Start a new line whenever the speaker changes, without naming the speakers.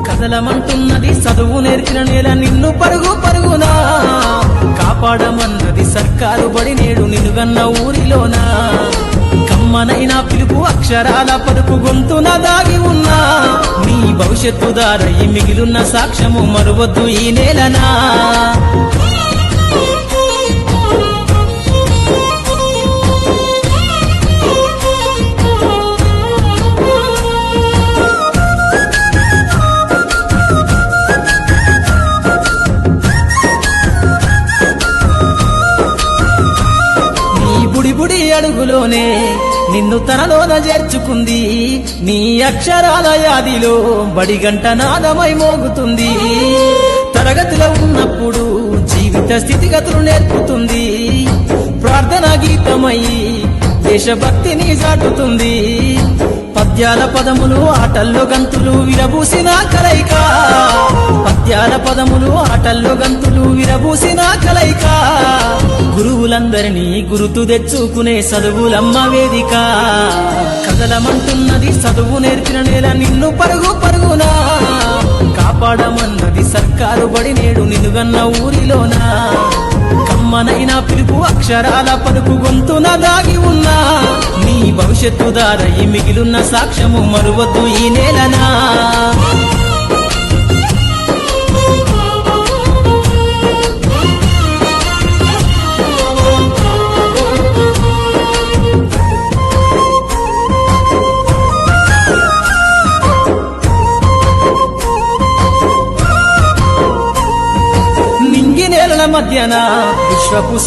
కదలమంటున్నది చదువు నేర్చిన నేల నిన్ను పరుగు పరుగునా కాపాడమన్నది సర్కారు బడి నేడు నిలుగన్న ఊరిలోనా కమ్మనైనా పిలుపు అక్షరాల పలుకు గొంతున దాగి ఉన్నా నీ భవిష్యత్తు దారయి మిగిలున్న సాక్ష్యము మరువద్దు ఈ నేలనా బుడి అడుగులోనే నిన్ను తనలోన చేర్చుకుంది నీ అక్షరాల యాదిలో బడిగంట నాదమై మోగుతుంది తరగతిలో ఉన్నప్పుడు జీవిత స్థితిగతులు నేర్పుతుంది ప్రార్థన గీతమై దేశభక్తిని చాటుతుంది పద్యాల పదములు ఆటల్లో గంతులు విరబూసిన కలయిక పద్యాల పదములు ఆటల్లో గంతులు విరబూసిన కలయిక గురువులందరినీ గురుతు తెచ్చుకునే చదువులమ్మ వేదిక కదలమంటున్నది చదువు నేర్చిన నేల నిన్ను పరుగు పరుగునా కాపాడమన్నది సర్కారు బడి నేడు నిలుగన్న ఊరిలోనా కమ్మనైనా పిలుపు అక్షరాల పలుకు గొంతున దాగి ఉన్నా నీ భవిష్యత్తు దారయి మిగిలున్న సాక్ష్యము మరువద్దు ఈ నేలనా నింగి నేలల మధ్యన విశ్వపు